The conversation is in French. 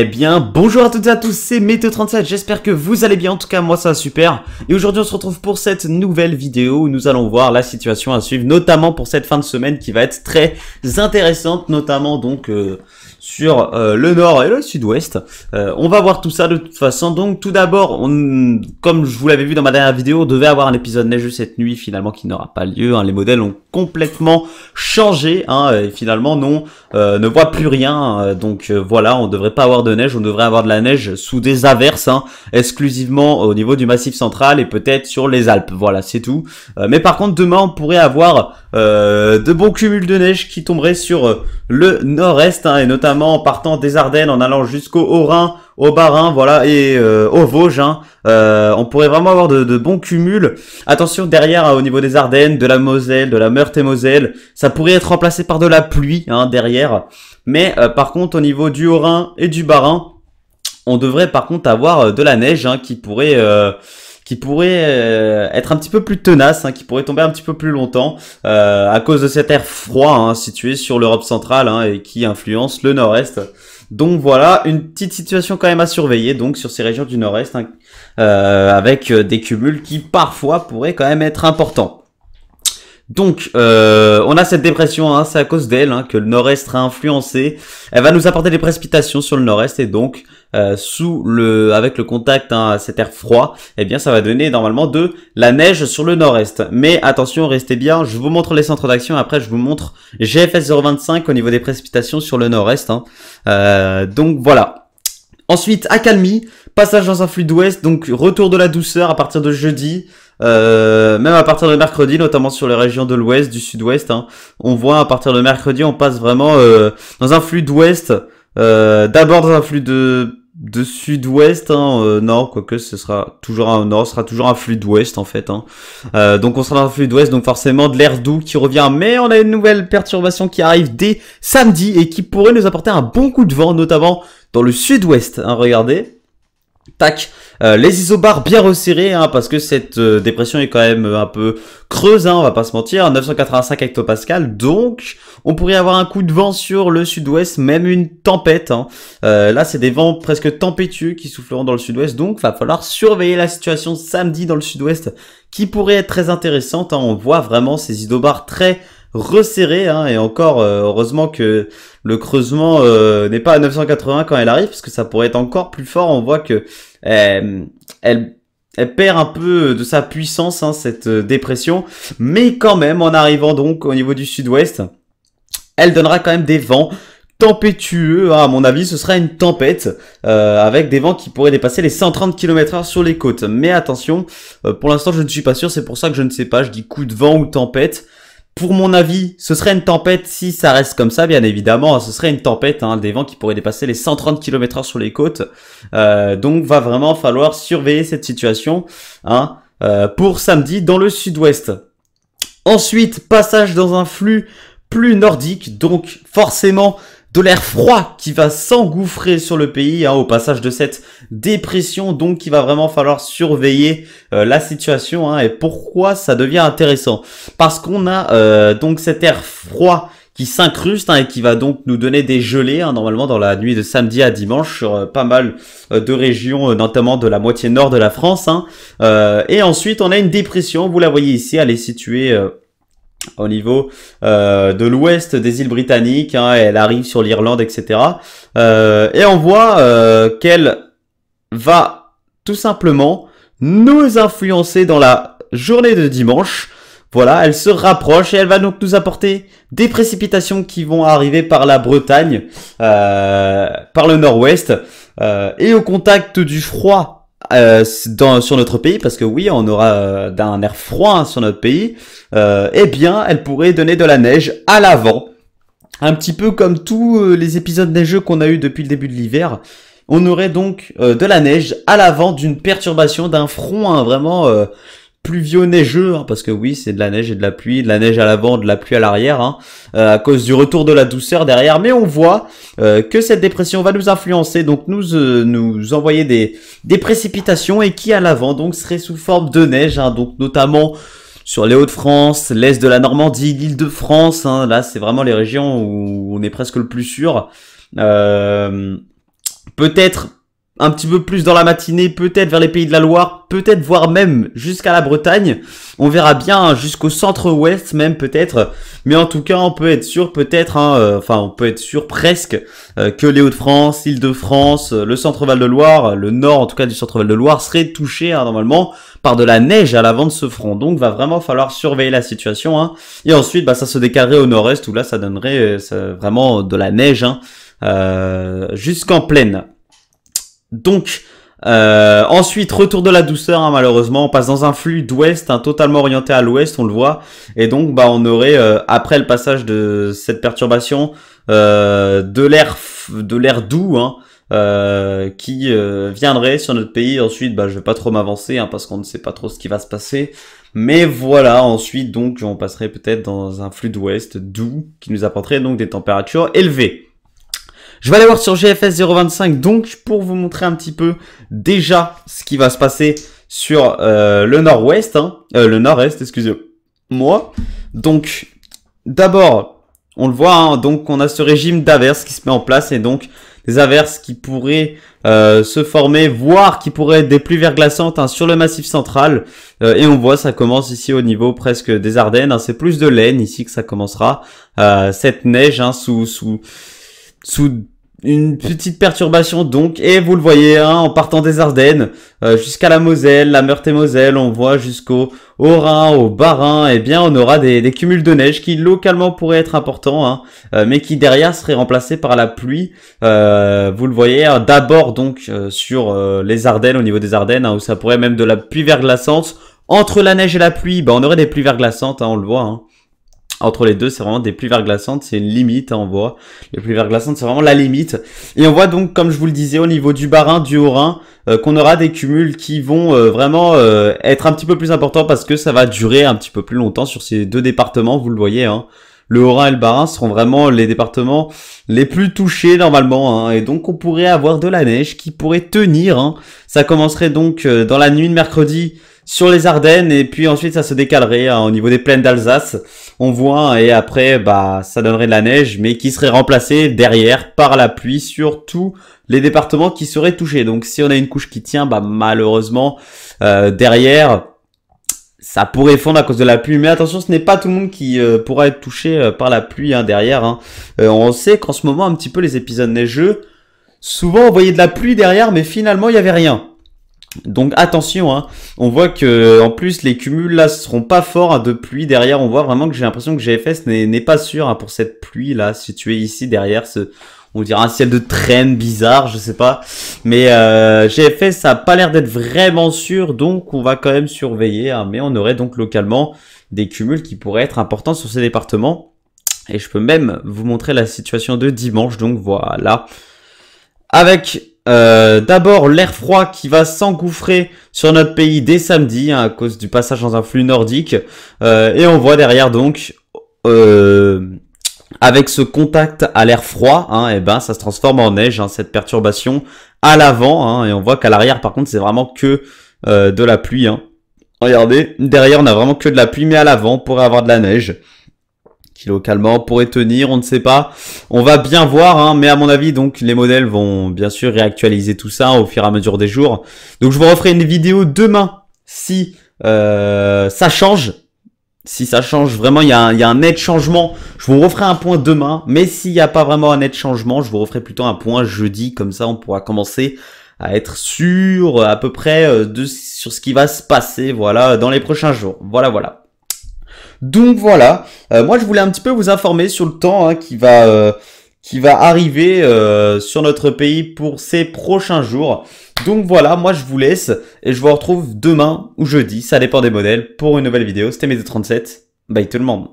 Eh bien, bonjour à toutes et à tous, c'est Météo37, j'espère que vous allez bien, en tout cas moi ça va super. Et aujourd'hui on se retrouve pour cette nouvelle vidéo où nous allons voir la situation à suivre, notamment pour cette fin de semaine qui va être très intéressante, notamment donc sur le nord et le sud-ouest. On va voir tout ça de toute façon. Donc tout d'abord, comme je vous l'avais vu dans ma dernière vidéo, on devait avoir un épisode neigeux cette nuit, finalement qui n'aura pas lieu. Les modèles ont complètement changé, et finalement ne voit plus rien. Donc voilà, on devrait pas avoir de neige, on devrait avoir de la neige sous des averses, exclusivement au niveau du Massif central et peut-être sur les Alpes. Voilà, c'est tout. Mais par contre, demain, on pourrait avoir de bons cumuls de neige qui tomberaient sur le nord-est, et notamment en partant des Ardennes, en allant jusqu'au Haut-Rhin, au Bas-Rhin, voilà, et aux Vosges. On pourrait vraiment avoir de bons cumuls. Attention derrière, au niveau des Ardennes, de la Moselle, de la Meurthe-et-Moselle, ça pourrait être remplacé par de la pluie derrière. Mais par contre, au niveau du Haut-Rhin et du Bas-Rhin, on devrait par contre avoir de la neige qui pourrait être un petit peu plus tenace, qui pourrait tomber un petit peu plus longtemps à cause de cet air froid situé sur l'Europe centrale et qui influence le nord-est. Donc voilà, une petite situation quand même à surveiller donc sur ces régions du nord-est avec des cumuls qui parfois pourraient quand même être importants. Donc, on a cette dépression, c'est à cause d'elle que le nord-est sera influencé. Elle va nous apporter des précipitations sur le nord-est et donc, avec le contact à cet air froid, eh bien, ça va donner normalement de la neige sur le nord-est. Mais attention, restez bien, je vous montre les centres d'action. Après, je vous montre GFS 025 au niveau des précipitations sur le nord-est. Donc voilà. Ensuite, accalmie, passage dans un flux d'ouest, donc retour de la douceur à partir de jeudi. Même à partir de mercredi, notamment sur les régions de l'ouest, du sud-ouest, on voit à partir de mercredi, on passe vraiment dans un flux d'ouest, d'abord dans un flux de sud-ouest, non, quoique ce sera toujours un flux d'ouest en fait. Donc on sera dans un flux d'ouest, donc forcément de l'air doux qui revient, mais on a une nouvelle perturbation qui arrive dès samedi et qui pourrait nous apporter un bon coup de vent, notamment dans le sud-ouest. Regardez. Tac, les isobars bien resserrés parce que cette dépression est quand même un peu creuse, on va pas se mentir, 985 hectopascales, donc on pourrait avoir un coup de vent sur le sud-ouest, même une tempête. Là c'est des vents presque tempétueux qui souffleront dans le sud-ouest, donc va falloir surveiller la situation samedi dans le sud-ouest qui pourrait être très intéressante. On voit vraiment ces isobars très resserré et encore heureusement que le creusement n'est pas à 980 quand elle arrive parce que ça pourrait être encore plus fort. On voit que elle perd un peu de sa puissance cette dépression, mais quand même en arrivant donc au niveau du sud-ouest, elle donnera quand même des vents tempétueux. À mon avis ce sera une tempête avec des vents qui pourraient dépasser les 130 km/h sur les côtes. Mais attention, pour l'instant je ne suis pas sûr, c'est pour ça que je ne sais pas, je dis coup de vent ou tempête. Pour mon avis, ce serait une tempête si ça reste comme ça, bien évidemment. Ce serait une tempête, des vents qui pourraient dépasser les 130 km/h sur les côtes. Donc, va vraiment falloir surveiller cette situation pour samedi dans le sud-ouest. Ensuite, passage dans un flux plus nordique, donc forcément de l'air froid qui va s'engouffrer sur le pays au passage de cette dépression, donc il va vraiment falloir surveiller la situation. Et pourquoi ça devient intéressant? Parce qu'on a donc cet air froid qui s'incruste et qui va donc nous donner des gelées normalement dans la nuit de samedi à dimanche sur pas mal de régions, notamment de la moitié nord de la France. Et ensuite on a une dépression, vous la voyez ici, elle est située au niveau de l'ouest des îles britanniques, elle arrive sur l'Irlande, etc. Et on voit qu'elle va tout simplement nous influencer dans la journée de dimanche. Voilà, elle se rapproche et elle va donc nous apporter des précipitations qui vont arriver par la Bretagne, par le nord-ouest, et au contact du froid sur notre pays, parce que oui, on aura d'un air froid sur notre pays, eh bien, elle pourrait donner de la neige à l'avant. Un petit peu comme tous les épisodes neigeux qu'on a eu depuis le début de l'hiver. On aurait donc de la neige à l'avant d'une perturbation, d'un front vraiment pluvio-neigeux, parce que oui, c'est de la neige et de la pluie, de la neige à l'avant, de la pluie à l'arrière, à cause du retour de la douceur derrière. Mais on voit que cette dépression va nous influencer, donc nous envoyer des précipitations et qui à l'avant donc serait sous forme de neige, donc notamment sur les Hauts-de-France, l'est de la Normandie, l'Île-de-France. Là, c'est vraiment les régions où on est presque le plus sûr. peut-être un petit peu plus dans la matinée, peut-être vers les pays de la Loire, peut-être voire même jusqu'à la Bretagne. On verra bien, hein, jusqu'au centre-ouest même peut-être. Mais en tout cas, on peut être sûr peut-être, hein, on peut être sûr presque que les Hauts-de-France, l'Île-de-France, le centre-Val de Loire, le nord en tout cas du centre-Val de Loire serait touché hein, normalement par de la neige à l'avant de ce front. Donc va vraiment falloir surveiller la situation. Hein. Et ensuite, bah, ça se décalerait au nord-est où là ça donnerait vraiment de la neige hein, jusqu'en plaine. Donc ensuite retour de la douceur hein, malheureusement on passe dans un flux d'ouest hein, totalement orienté à l'ouest on le voit et donc bah on aurait après le passage de cette perturbation de l'air doux hein, qui viendrait sur notre pays. Ensuite bah je vais pas trop m'avancer hein, parce qu'on ne sait pas trop ce qui va se passer, mais voilà ensuite donc on passerait peut-être dans un flux d'ouest doux qui nous apporterait donc des températures élevées. Je vais aller voir sur GFS 025 donc pour vous montrer un petit peu déjà ce qui va se passer sur le nord-ouest, hein, le nord-est, excusez-moi. Donc d'abord, on le voit, hein, donc on a ce régime d'averses qui se met en place et donc des averses qui pourraient se former, voire qui pourraient être des pluies verglaçantes hein, sur le massif central. Et on voit ça commence ici au niveau presque des Ardennes. Hein, c'est plus de l'Aisne ici que ça commencera. Cette neige hein, sous une petite perturbation donc, et vous le voyez hein, en partant des Ardennes jusqu'à la Moselle, la Meurthe-et-Moselle, on voit jusqu'au Rhin, au Bas-Rhin, et bien on aura des cumuls de neige qui localement pourraient être importants, hein, mais qui derrière seraient remplacés par la pluie. Vous le voyez hein, d'abord donc sur les Ardennes, au niveau des Ardennes, hein, où ça pourrait même de la pluie verglaçante. Entre la neige et la pluie, bah on aurait des pluies verglaçantes, hein, on le voit. Hein. Entre les deux, c'est vraiment des pluies verglaçantes, c'est une limite, hein, on voit. Les pluies verglaçantes, c'est vraiment la limite. Et on voit donc, comme je vous le disais, au niveau du Bas-Rhin, du Haut-Rhin, qu'on aura des cumuls qui vont vraiment être un petit peu plus importants parce que ça va durer un petit peu plus longtemps sur ces deux départements, vous le voyez. Hein. Le Haut-Rhin et le Bas-Rhin seront vraiment les départements les plus touchés normalement. Hein, et donc, on pourrait avoir de la neige qui pourrait tenir. Hein. Ça commencerait donc dans la nuit de mercredi sur les Ardennes et puis ensuite ça se décalerait hein, au niveau des plaines d'Alsace. On voit et après bah ça donnerait de la neige mais qui serait remplacée derrière par la pluie sur tous les départements qui seraient touchés. Donc si on a une couche qui tient, bah malheureusement derrière ça pourrait fondre à cause de la pluie. Mais attention, ce n'est pas tout le monde qui pourra être touché par la pluie hein, derrière. Hein. On sait qu'en ce moment un petit peu les épisodes neigeux, souvent on voyait de la pluie derrière mais finalement il n'y avait rien. Donc attention, hein. On voit que en plus les cumuls là seront pas forts hein, de pluie derrière. On voit vraiment que j'ai l'impression que GFS n'est pas sûr hein, pour cette pluie là située ici derrière on dirait un ciel de traîne bizarre, je sais pas. Mais GFS ça a pas l'air d'être vraiment sûr, donc on va quand même surveiller. Hein, mais on aurait donc localement des cumuls qui pourraient être importants sur ces départements. Et je peux même vous montrer la situation de dimanche. Donc voilà, avec d'abord l'air froid qui va s'engouffrer sur notre pays dès samedi hein, à cause du passage dans un flux nordique et on voit derrière donc avec ce contact à l'air froid hein, et ben ça se transforme en neige hein, cette perturbation à l'avant hein, et on voit qu'à l'arrière par contre c'est vraiment que de la pluie hein. Regardez, derrière on a vraiment que de la pluie mais à l'avant on pourrait avoir de la neige qui localement pourrait tenir, on ne sait pas. On va bien voir, hein, mais à mon avis, donc les modèles vont bien sûr réactualiser tout ça hein, au fur et à mesure des jours. Donc je vous referai une vidéo demain si ça change. Si ça change, vraiment il y a un net changement, je vous referai un point demain. Mais s'il n'y a pas vraiment un net changement, je vous referai plutôt un point jeudi. Comme ça, on pourra commencer à être sûr à peu près sur ce qui va se passer voilà, dans les prochains jours. Voilà. Donc voilà, moi je voulais un petit peu vous informer sur le temps hein, qui va arriver sur notre pays pour ces prochains jours. Donc voilà, moi je vous laisse et je vous retrouve demain ou jeudi, ça dépend des modèles, pour une nouvelle vidéo. C'était Météo 37, bye tout le monde.